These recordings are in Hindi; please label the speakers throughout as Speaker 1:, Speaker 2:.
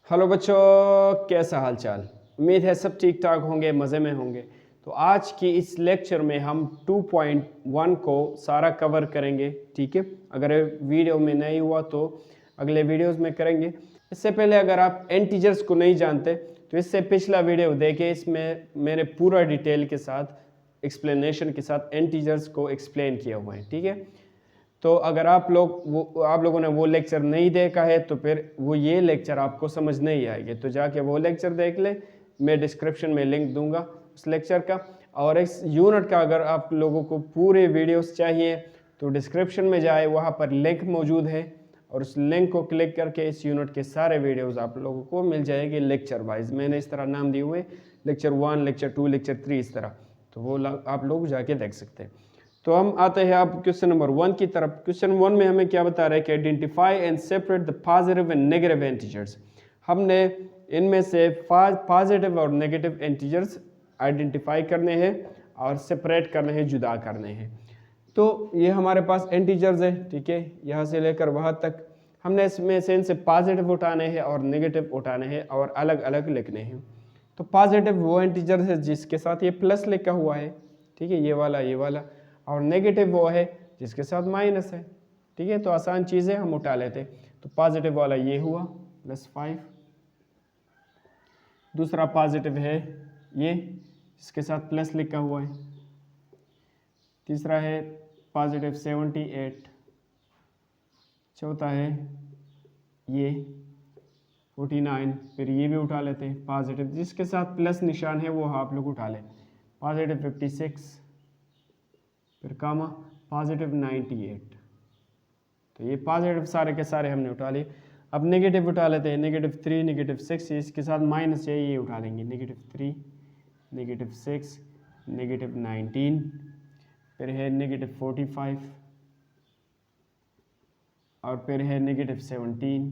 Speaker 1: हेलो बच्चों, कैसा हाल चाल। उम्मीद है सब ठीक ठाक होंगे, मज़े में होंगे। तो आज की इस लेक्चर में हम 2.1 को सारा कवर करेंगे। ठीक है, अगर वीडियो में नहीं हुआ तो अगले वीडियोस में करेंगे। इससे पहले अगर आप इंटीजर्स को नहीं जानते तो इससे पिछला वीडियो देखें, इसमें मैंने पूरा डिटेल के साथ एक्सप्लेनेशन के साथ इंटीजर्स को एक्सप्लेन किया हुआ है। ठीक है, तो अगर आप लोगों ने वो लेक्चर नहीं देखा है तो फिर वो ये लेक्चर आपको समझ नहीं आएगी, तो जाके वो लेक्चर देख ले। मैं डिस्क्रिप्शन में लिंक दूंगा उस लेक्चर का। और इस यूनिट का अगर आप लोगों को पूरे वीडियोस चाहिए तो डिस्क्रिप्शन में जाए, वहाँ पर लिंक मौजूद है और उस लिंक को क्लिक करके इस यूनिट के सारे वीडियोस आप लोगों को मिल जाएंगे लेक्चर वाइज। मैंने इस तरह नाम दिए हुए, लेक्चर 1, लेक्चर 2, लेक्चर 3, इस तरह। तो वो आप लोग जाके देख सकते हैं। तो हम आते हैं अब क्वेश्चन नंबर 1 की तरफ। क्वेश्चन 1 में हमें क्या बता रहा है कि identify and separate the positive and negative integers. हमने इनमें से पॉजिटिव और नेगेटिव इंटीजर्स आइडेंटिफाई करने हैं और सेपरेट करने हैं, जुदा करने हैं। तो ये हमारे पास इंटीजर्स है, ठीक है, यहाँ से लेकर वहाँ तक। हमने इसमें से इनसे पॉजिटिव उठाने हैं और नेगेटिव उठाने हैं और अलग अलग लिखने हैं। तो पॉजिटिव वो इंटीजर्स है जिसके साथ ये प्लस लिखा हुआ है, ठीक है, ये वाला। और नेगेटिव वो है जिसके साथ माइनस है। ठीक है, तो आसान चीज़ें हम उठा लेते। तो पॉजिटिव वाला ये हुआ +5। दूसरा पॉजिटिव है ये जिसके साथ प्लस लिखा हुआ है। तीसरा है पॉजिटिव 78। चौथा है ये 49। फिर ये भी उठा लेते हैं पॉजिटिव जिसके साथ प्लस निशान है, वो आप लोग उठा लें। पॉजिटिव 56, फिर कामा पॉजिटिव 98। तो ये पॉजिटिव सारे के सारे हमने उठा लिए। अब नेगेटिव उठा लेते हैं। -3, -6, इसके साथ माइनस है, ये उठा लेंगे। -3, -6, -19, फिर है -45 और फिर है -17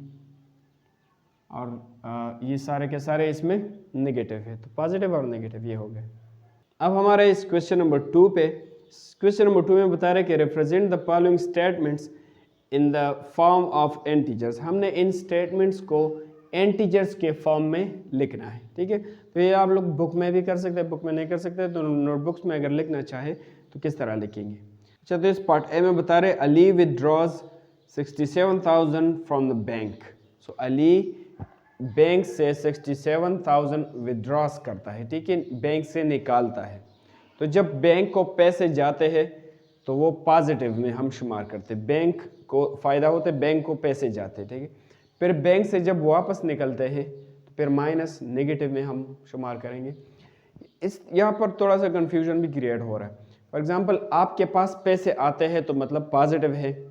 Speaker 1: और ये सारे के सारे इसमें नेगेटिव है। तो पॉजिटिव और नेगेटिव ये हो गए। अब हमारे इस क्वेश्चन नंबर 2 पे, क्वेश्चन नंबर 2 में बता रहे कि represent the following statements in the form of integers. हमने इन स्टेटमेंट्स को इंटीजर्स के फॉर्म में लिखना है। ठीक है, तो ये आप लोग बुक में भी कर सकते हैं, बुक में नहीं कर सकते तो नोटबुक्स में अगर लिखना चाहे तो किस तरह लिखेंगे। अच्छा, तो इस पार्ट ए में बता रहे Ali withdraws 67,000 from the bank. So Ali bank से 67,000 विदड्रॉस करता है, ठीक है, बैंक से निकालता है। तो जब बैंक को पैसे जाते हैं तो वो पॉजिटिव में हम शुमार करते हैं, बैंक को फ़ायदा होता है, बैंक को पैसे जाते हैं, ठीक है। फिर बैंक से जब वापस निकलते हैं तो फिर माइनस नेगेटिव में हम शुमार करेंगे। इस यहाँ पर थोड़ा सा कन्फ्यूजन भी क्रिएट हो रहा है। फॉर एग्जांपल, आपके पास पैसे आते हैं तो मतलब पॉजिटिव है,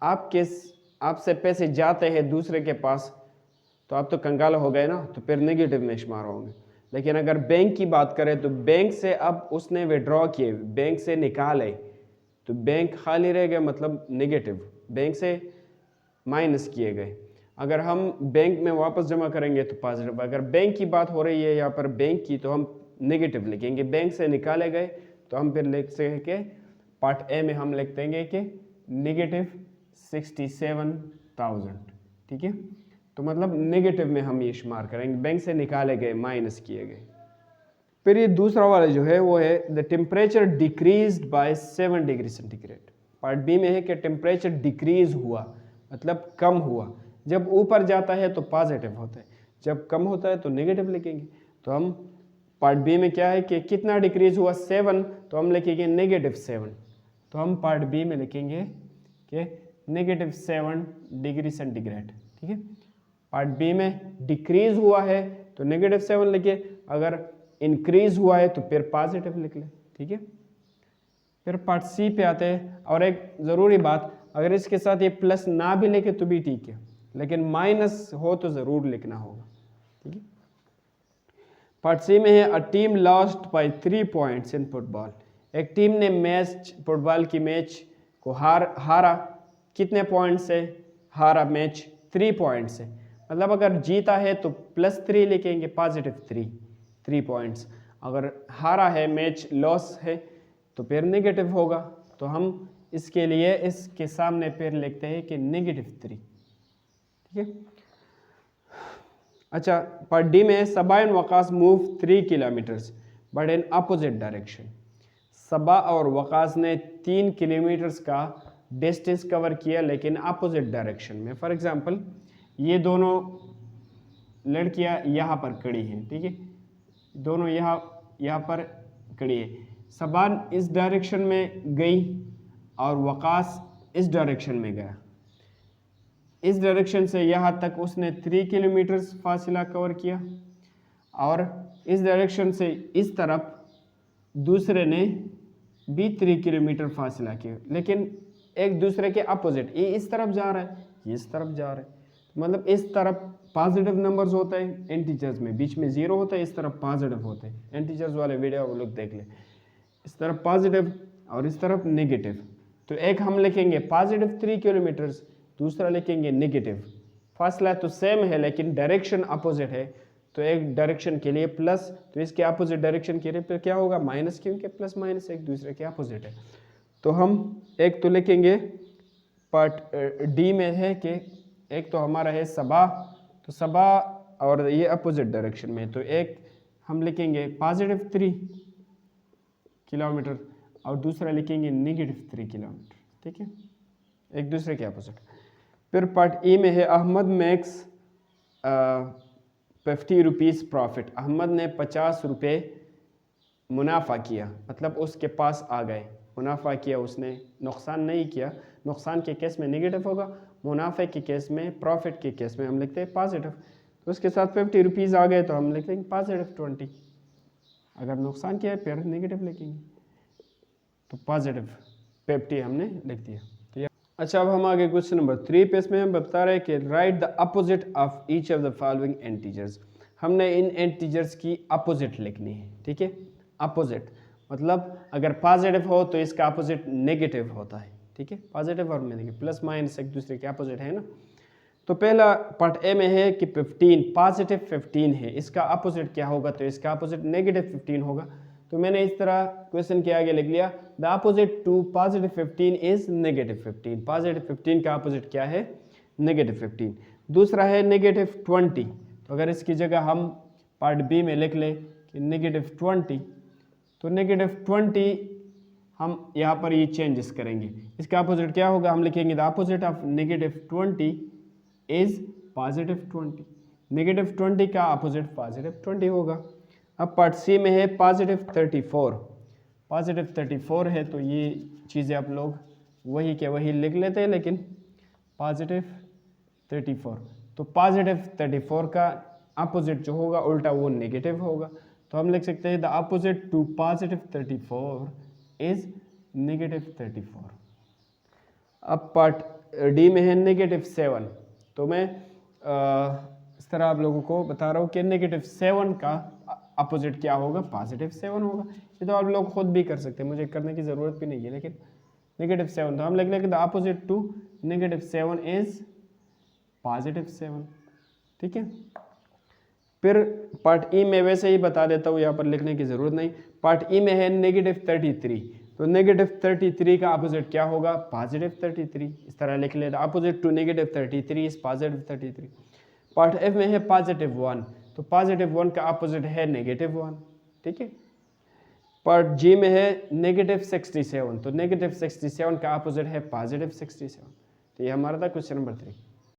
Speaker 1: आपसे पैसे जाते हैं दूसरे के पास तो आप तो कंगाल हो गए ना, तो फिर नेगेटिव में शुमार होंगे। लेकिन अगर बैंक की बात करें तो बैंक से अब उसने विड्रॉ किए, बैंक से निकाले तो बैंक खाली रह गया, मतलब नेगेटिव, बैंक से माइनस किए गए। अगर हम बैंक में वापस जमा करेंगे तो पॉजिटिव। अगर बैंक की बात हो रही है यहाँ पर बैंक की, तो हम नेगेटिव लिखेंगे। बैंक से निकाले गए तो हम फिर लिख सके पार्ट ए में हम लिख देंगे कि -67,000। ठीक है, तो मतलब नेगेटिव में हम ये शुमार करेंगे, बैंक से निकाले गए, माइनस किए गए। फिर ये दूसरा वाला जो है वो है the temperature decreased by 7 degree centigrade. Part B में है कि टेम्परेचर डिक्रीज हुआ, मतलब कम हुआ। जब ऊपर जाता है तो पॉजिटिव होता है, जब कम होता है तो नेगेटिव लिखेंगे। तो हम पार्ट बी में क्या है कि कितना डिक्रीज हुआ, 7, तो हम लिखेंगे -7। तो हम पार्ट बी में लिखेंगे कि -7 डिग्री सेंटीग्रेड। ठीक है, पार्ट बी में डिक्रीज हुआ है तो -7 लिखिए, अगर इंक्रीज हुआ है तो फिर पॉजिटिव लिख ले। ठीक है, फिर पार्ट सी पे आते हैं। और एक ज़रूरी बात, अगर इसके साथ ये प्लस ना भी लिखे तो भी ठीक है, लेकिन माइनस हो तो ज़रूर लिखना होगा। ठीक है, पार्ट सी में है a team lost by 3 points in football. एक टीम ने मैच, फुटबॉल की मैच को हारा। कितने पॉइंट से हारा मैच? 3 पॉइंट से। मतलब अगर जीता है तो +3 लिखेंगे, +3 पॉइंट्स। अगर हारा है मैच, लॉस है, तो फिर नेगेटिव होगा। तो हम इसके लिए इसके सामने फिर लिखते हैं कि -3। ठीक है, अच्छा, पार्ट डी में Saba and Waqas move 3 kilometres but in opposite direction. Saba और वकास ने 3 किलोमीटर्स का डिस्टेंस कवर किया लेकिन अपोजिट डायरेक्शन में। फॉर एग्जांपल ये दोनों लड़कियां यहाँ पर खड़ी हैं, ठीक है, दोनों यहाँ पर खड़ी है। सबा इस डायरेक्शन में गई और वकास इस डायरेक्शन में गया। इस डायरेक्शन से यहाँ तक उसने 3 किलोमीटर फासला कवर किया और इस डायरेक्शन से इस तरफ दूसरे ने भी 3 किलोमीटर फासला किया, लेकिन एक दूसरे के अपोजिट। ये इस तरफ जा रहा है, ये इस तरफ जा रहा है, मतलब इस तरफ पॉजिटिव नंबर्स होते हैं इंटीजर्स में, बीच में 0 होता है, इस तरफ पॉजिटिव होते हैं। इंटीजर्स वाले वीडियो वो लोग देख ले, इस तरफ पॉजिटिव और इस तरफ नेगेटिव। तो एक हम लिखेंगे पॉजिटिव 3 किलोमीटर्स, दूसरा लिखेंगे नेगेटिव। फासला तो सेम है लेकिन डायरेक्शन अपोजिट है, तो एक डायरेक्शन के लिए प्लस, तो इसके अपोजिट डायरेक्शन के लिए फिर क्या होगा माइनस, क्योंकि प्लस माइनस एक दूसरे के अपोजिट है। तो हम एक तो लिखेंगे पार्ट डी में है कि एक तो हमारा है सबा, तो सबा और ये अपोजिट डायरेक्शन में, तो एक हम लिखेंगे पॉजिटिव 3 किलोमीटर और दूसरा लिखेंगे नेगेटिव 3 किलोमीटर, ठीक है, एक दूसरे के अपोजिट। फिर पार्ट ई में है Ahmed makes 50 rupees profit. Ahmed ने 50 रुपये मुनाफा किया, मतलब उसके पास आ गए। मुनाफा किया उसने, नुकसान नहीं किया। नुकसान के केस में नेगेटिव होगा, मुनाफे के केस में, प्रॉफिट के केस में हम लिखते हैं पॉजिटिव। तो उसके साथ 50 रुपीज़ आ गए तो हम लिखेंगे पॉजिटिव 20। अगर नुकसान किया है फिर नेगेटिव लिखेंगे, तो पॉजिटिव 50 हमने लिख दिया। तो अच्छा, अब हम आगे क्वेश्चन नंबर 3 पे, इसमें हम बता रहे हैं कि right the opposite of each of the following integers. हमने इन इंटीजर्स की अपोजिट लिखनी है, ठीक है। अपोजिट मतलब अगर पॉजिटिव हो तो इसका अपोजिट नेगेटिव होता है, ठीक है। पॉजिटिव और नेगेटिव प्लस माइनस एक दूसरे के अपोजिट है ना। तो पहला पार्ट ए में है कि 15 पॉजिटिव 15 है, इसका अपोजिट क्या होगा, तो इसका अपोजिट नेगेटिव 15 होगा। तो मैंने इस तरह क्वेश्चन के आगे लिख लिया the opposite to positive 15 is negative 15। Positive 15 का अपोजिट क्या है, नेगेटिव 15। दूसरा है नेगेटिव 20, तो अगर इसकी जगह हम पार्ट बी में लिख लें कि नेगेटिव 20, तो नेगेटिव 20 हम यहाँ पर ये चेंजेस करेंगे। इसका अपोजिट क्या होगा, हम लिखेंगे the opposite of negative 20 is positive 20। Negative 20 का अपोजिट पॉजिटिव 20 होगा। अब पार्ट सी में है पॉजिटिव 34। पॉजिटिव 34 है तो ये चीज़ें आप लोग वही के वही लिख लेते हैं, लेकिन पॉजिटिव 34, तो पॉजिटिव 34 का अपोजिट जो होगा उल्टा वो नेगेटिव होगा। तो हम लिख सकते हैं the opposite to positive 34 is negative 34। अब पार्ट डी में है नेगेटिव 7, तो मैं इस तरह आप लोगों को बता रहा हूँ कि नेगेटिव 7 का अपोजिट क्या होगा, पॉजिटिव 7 होगा। ये तो आप लोग खुद भी कर सकते हैं, मुझे करने की ज़रूरत भी नहीं है, लेकिन नेगेटिव 7 तो हम लिख लेंगे the opposite to negative 7 is positive 7, ठीक है। फिर पार्ट ई में वैसे ही बता देता हूँ, यहाँ पर लिखने की ज़रूरत नहीं। पार्ट ई में है नेगेटिव 33, तो नेगेटिव 33 का अपोजिट क्या होगा, पॉजिटिव 33। इस तरह लिख ले the opposite to negative 33 is positive 33। Part F में है पॉजिटिव 1, तो पॉजिटिव 1 का अपोजिट है नेगेटिव 1, ठीक है। पार्ट जी में है नेगेटिव 67, तो नेगेटिव 67 का अपोजिट है पॉजिटिव 67। तो ये हमारा था क्वेश्चन नंबर 3।